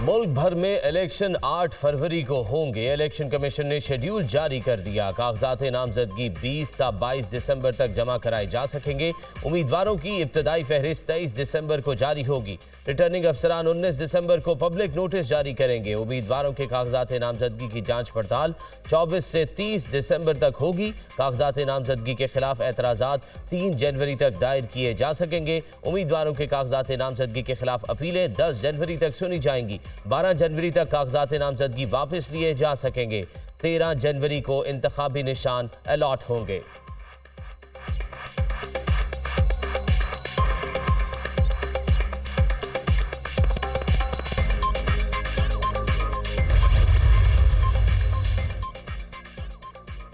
मुल्क भर में इलेक्शन 8 फरवरी को होंगे। इलेक्शन कमीशन ने शेड्यूल जारी कर दिया। कागजात नामजदगी 20 ता 22 दिसंबर तक जमा कराए जा सकेंगे। उम्मीदवारों की इब्तदाई फहरिस्त 23 दिसंबर को जारी होगी। रिटर्निंग अफसरान 19 दिसंबर को पब्लिक नोटिस जारी करेंगे। उम्मीदवारों के कागजात नामजदगी की जांच पड़ताल 24 से 30 दिसंबर तक होगी। कागजात नामजदगी के खिलाफ एतराज़ात 3 जनवरी तक दायर किए जा सकेंगे। उम्मीदवारों के कागजात नामजदगी के खिलाफ अपीलें 10 जनवरी तक सुनी जाएंगी। 12 जनवरी तक कागजात नामजदगी वापस लिए जा सकेंगे। 13 जनवरी को इंतखाबी निशान अलॉट होंगे।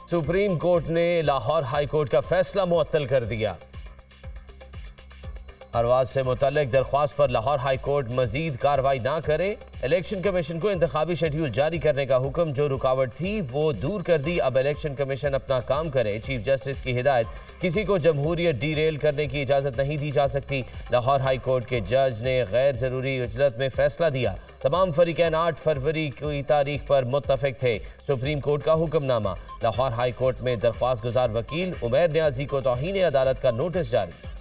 सुप्रीम कोर्ट ने लाहौर हाई कोर्ट का फैसला मुअत्तल कर दिया। अरवाज से मुतल्लिक दरख्वास्त पर लाहौर हाई कोर्ट मजीद कार्रवाई ना करे। इलेक्शन कमीशन को इंतखाबी शेड्यूल जारी करने का हुक्म जो रुकावट थी वो दूर कर दी। अब इलेक्शन कमीशन अपना काम करे। चीफ जस्टिस की हिदायत, किसी को जमहूरियत डीरेल करने की इजाज़त नहीं दी जा सकती। लाहौर हाई कोर्ट के जज ने गैर ज़रूरी इजलत में फैसला दिया। तमाम फरीकैन 8 फरवरी की तारीख पर मुत्तफिक थे। सुप्रीम कोर्ट का हुक्मनामा। लाहौर हाई कोर्ट में दरख्वास्त गुजार वकील उमैर न्याजी को तौहीन अदालत का नोटिस जारी।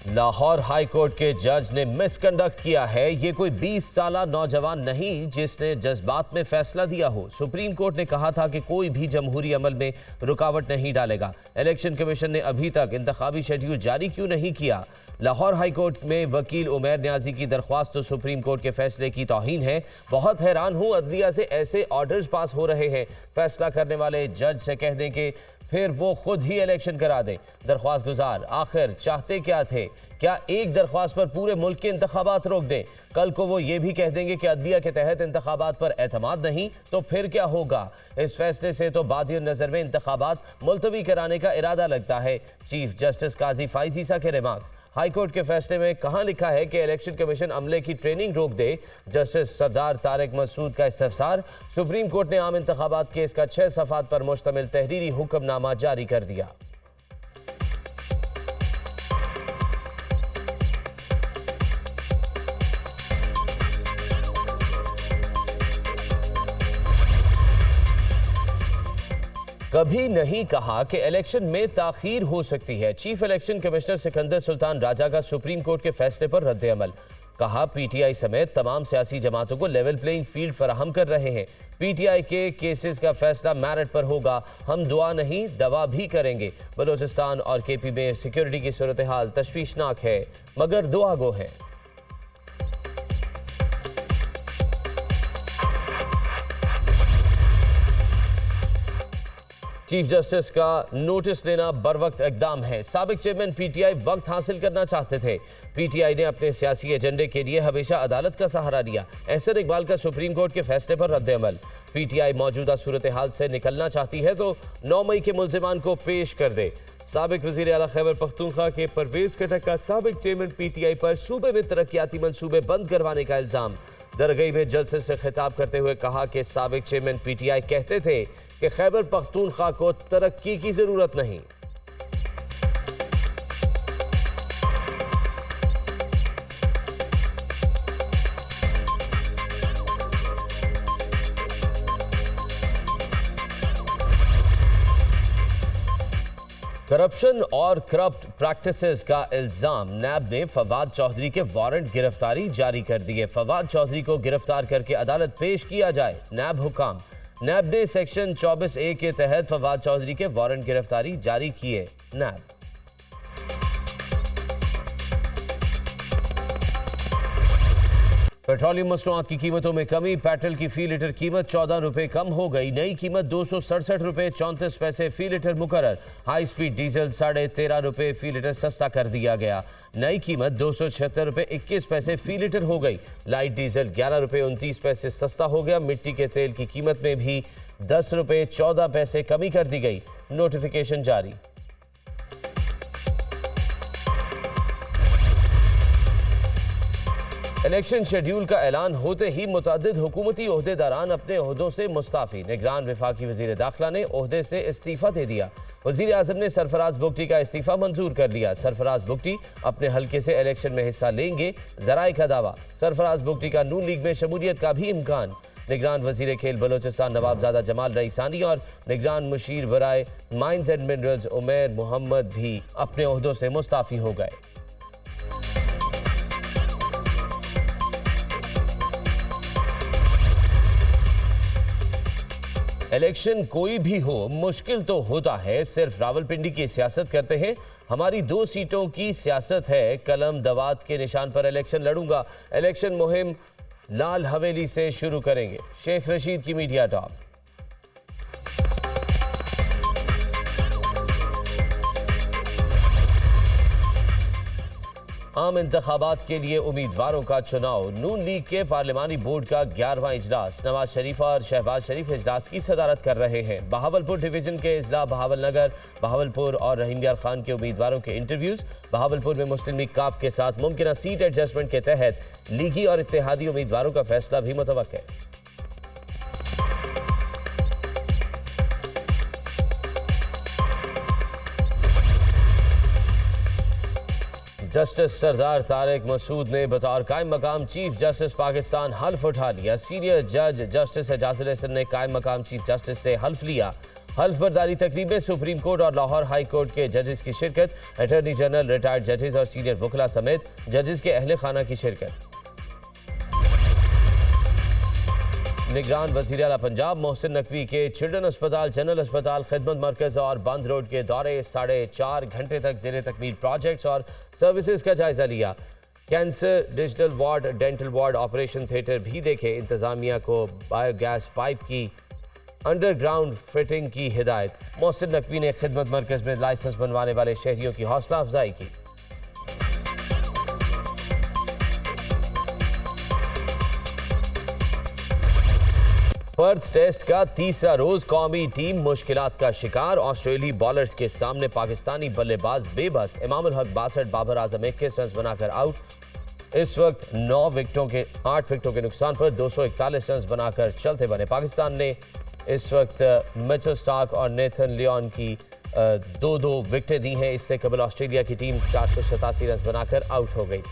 लाहौर हाई कोर्ट के जज ने मिसकंडक्ट किया है। ये कोई 20 साला नौजवान नहीं जिसने जज्बात में फैसला दिया हो। सुप्रीम कोर्ट ने कहा था कि कोई भी जमहूरी अमल में रुकावट नहीं डालेगा। इलेक्शन कमीशन ने अभी तक इंतखाबी शेड्यूल जारी क्यों नहीं किया? लाहौर हाई कोर्ट में वकील उमैर न्याजी की दरख्वास्त तो सुप्रीम कोर्ट के फैसले की तौहीन है। बहुत हैरान हूँ, अदलिया से ऐसे ऑर्डर्स पास हो रहे हैं। फैसला करने वाले जज से कह दें कि फिर वो खुद ही इलेक्शन करा दें। दरख्वास्त गुजार आखिर चाहते क्या थे? क्या एक दरख्वास्त पर पूरे मुल्क के इंतखाबात रोक दें? कल को वो ये भी कह देंगे कि अदलिया के तहत इंतखाबात पर एतमाद नहीं, तो फिर क्या होगा? इस फैसले से तो बादिर नज़र में इंतखाबात मुलतवी कराने का इरादा लगता है। चीफ जस्टिस काजी फाइज ईसा के रिमार्क्स। हाई कोर्ट के फैसले में कहाँ लिखा है कि इलेक्शन कमीशन अमले की ट्रेनिंग रोक दे? जस्टिस सरदार तारिक मसूद का इस्तफसार। सुप्रीम कोर्ट ने आम इंतखाबात केस का 6 सफ़ात पर मुश्तमिल तहरीरी हुक्मनामा जारी कर दिया। कभी नहीं कहा कि इलेक्शन में ताखीर हो सकती है। Chief election commissioner Sikandar Sultan Raja का सुप्रीम कोर्ट के फैसले पर रद्द अमल। कहा, पीटीआई समेत तमाम सियासी जमातों को लेवल प्लेइंग फील्ड फराहम कर रहे हैं। पीटीआई के केसेस का फैसला मेरिट पर होगा। हम दुआ नहीं दवा भी करेंगे। बलोचिस्तान और केपी में सिक्योरिटी की सूरत हाल तशवीशनाक है मगर दुआ गो है। चीफ जस्टिस का नोटिस लेना बरवक्त इकदाम है। साबिक चेयरमैन पीटीआई वक्त हासिल करना चाहते थे। पीटीआई ने अपने सियासी एजेंडे के लिए हमेशा अदालत का सहारा लिया। एहसन इकबाल का सुप्रीम कोर्ट के फैसले पर रद्द अमल। पीटीआई मौजूदा सूरत हाल से निकलना चाहती है तो 9 मई के मुल्जिमान को पेश कर दे। साबिक वज़ीर आला खैबर पख्तूनख्वा के परवेज खटक का साबिक चेयरमैन पीटीआई पर सूबे में तरक्याती मंसूबे बंद करवाने का इल्जाम। दरगई में जलसे से खिताब करते हुए कहा कि साबिक चेयरमैन पीटीआई कहते थे कि खैबर पख्तूनख्वा को तरक्की की जरूरत नहीं। करप्शन और करप्ट प्रैक्टिसेस का इल्जाम। नैब ने फवाद चौधरी के वारंट गिरफ्तारी जारी कर दिए। फवाद चौधरी को गिरफ्तार करके अदालत पेश किया जाए, नैब हुकाम। नैब ने सेक्शन 24A के तहत फवाद चौधरी के वारंट गिरफ्तारी जारी किए। नैब पेट्रोलियम मसनूआत की कीमतों में कमी। पेट्रोल की फी लीटर कीमत 14 रुपए कम हो गई। नई कीमत 267 रुपए 34 पैसे फी लीटर मुकर्रर। हाई स्पीड डीजल 13.5 रुपए फी लीटर सस्ता कर दिया गया। नई कीमत 276 रुपए 21 पैसे फी लीटर हो गई। लाइट डीजल 11 रुपए 29 पैसे सस्ता हो गया। मिट्टी के तेल की कीमत में भी 10 रुपए 14 पैसे कमी कर दी गई। नोटिफिकेशन जारी। इलेक्शन शेड्यूल का ऐलान होते ही मुतअद्दिद हुकूमती ओहदेदारान अपने ओहदों से मुस्ताफी। निगरान वफाकी वज़ीर दाखिला ने ओहदे से इस्तीफ़ा दे दिया। वज़ीर आज़म ने सरफराज बुगटी का इस्तीफ़ा मंजूर कर लिया। सरफराज बुगटी अपने हल्के से इलेक्शन में हिस्सा लेंगे, ज़राए का दावा। सरफराज बुगटी का नून लीग में शमूलियत का भी इम्कान। निगरान वज़ीर खेल बलोचिस्तान नवाबजादा जमाल रईसानी और निगरान मुशीर बराए mines and minerals Umair Mohammad भी अपने ओहदों से मुस्ताफ़ी हो गए। इलेक्शन कोई भी हो, मुश्किल तो होता है, सिर्फ रावलपिंडी की सियासत करते हैं। हमारी 2 सीटों की सियासत है, कलम दवात के निशान पर इलेक्शन लड़ूंगा। इलेक्शन मुहिम लाल हवेली से शुरू करेंगे। शेख रशीद की मीडिया टॉक। आम इंतखाबात के लिए उम्मीदवारों का चुनाव। नून लीग के पार्लिमानी बोर्ड का 11वां इजलास। नवाज शरीफ और शहबाज शरीफ इजलास की सदारत कर रहे हैं। बहावलपुर डिवीजन के अजला बहावलनगर, बहावलपुर और रहीम यार खान के उम्मीदवारों के इंटरव्यूज। बहावलपुर में मुस्लिम लीग काफ के साथ मुमकिन सीट एडजस्टमेंट के तहत लीगी और इत्तेहादी उम्मीदवारों का फैसला भी मुतवक्किल है। जस्टिस सरदार तारिक मसूद ने बतौर कायम मकाम चीफ जस्टिस पाकिस्तान हल्फ उठा लिया। सीनियर जज जस्टिस एजाजुल हसन ने कायम मकाम चीफ जस्टिस से हल्फ लिया। हल्फ बर्दारी तकरीब में सुप्रीम कोर्ट और लाहौर हाई कोर्ट के जजेस की शिरकत। अटॉर्नी जनरल, रिटायर्ड जजेस और सीनियर वकला समेत जजेस के अहले खाना की शिरकत। निगरान वज़ीर आला पंजाब मोहसिन नकवी के चिल्ड्रन अस्पताल, जनरल अस्पताल, खिदमत मरकज और बंद रोड के दौरे। 4.5 घंटे तक ज़ेरे तकमील प्रोजेक्ट्स और सर्विसेज का जायजा लिया। Cancer, digital ward, dental ward, operation theatre भी देखे। इंतजामिया को बायोगैस पाइप की अंडरग्राउंड फिटिंग की हिदायत। मोहसिन नकवी ने खिदमत मरकज में लाइसेंस बनवाने वाले शहरियों की हौसला अफजाई की। पर्थ टेस्ट का तीसरा रोज, कौमी टीम मुश्किलात का शिकार। ऑस्ट्रेलियाई बॉलर्स के सामने पाकिस्तानी बल्लेबाज बेबस। इमाम उल हक 62, बाबर आजम 21 रन बनाकर आउट। इस वक्त 8 विकेटों के नुकसान पर 241 रन बनाकर चलते बने। पाकिस्तान ने इस वक्त मिचेल स्टार्क और नेथन लियोन की 2-2 विकेटें दी हैं। इससे कबल ऑस्ट्रेलिया की टीम 487 रन बनाकर आउट हो गई।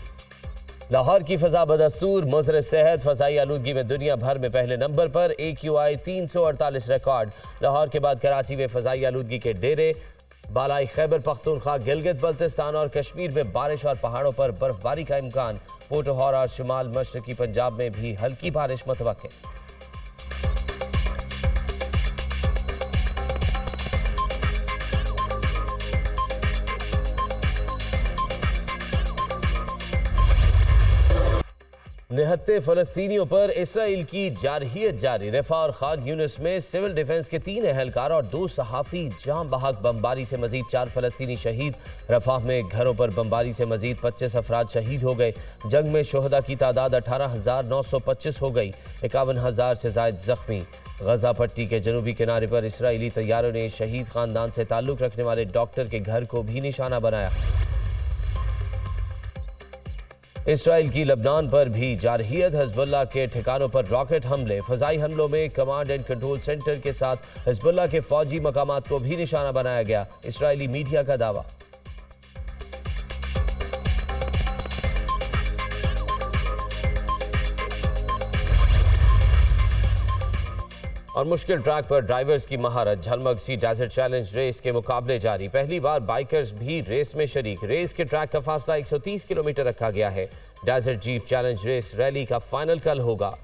लाहौर की फजा बदस्तूर, मुज़र सेहत, फजाई आलूदगी में दुनिया भर में पहले नंबर पर। AQI 348 record. लाहौर के बाद कराची में फजाई आलूदगी के डेरे। बालाई खैबर पख्तूनख्वा, गिलगित बल्तिस्तान और कश्मीर में बारिश और पहाड़ों पर बर्फबारी का इम्कान। पोटोहार और शुमाल मशरकी पंजाब में भी हल्की बारिश मुतवक्किल। निहत्ते फ़लस्तीनियों पर इसराइल की जारहियत जारी। रफ़ा और खान यूनिस में सिविल डिफेंस के 3 एहलकार और 2 सहाफ़ी जाम बहक। बमबारी से मजीद 4 फ़लस्तीनी शहीद। रफ़ाह में घरों पर बमबारी से मजीद 25 अफराद शहीद हो गए। जंग में शोहदा की तादाद 18,925 हो गई। 51,000 से ज़ायद जख्मी। गजा पट्टी के जनूबी किनारे पर इसराइली तैयारों ने शहीद खानदान से ताल्लुक़ रखने वाले डॉक्टर के घर को भी निशाना बनाया। इसराइल की लबनान पर भी जारहियत। हिजबुल्लाह के ठिकानों पर रॉकेट हमले। फ़ज़ाई हमलों में कमांड एंड कंट्रोल सेंटर के साथ हिजबुल्लाह के फौजी मकामात को भी निशाना बनाया गया। इसराइली मीडिया का दावा। और मुश्किल ट्रैक पर ड्राइवर्स की महारत। झलमग सी डेजर्ट चैलेंज रेस के मुकाबले जारी। पहली बार बाइकर्स भी रेस में शरीक। रेस के ट्रैक का फासला 130 किलोमीटर रखा गया है। Desert jeep challenge race rally का फाइनल कल होगा।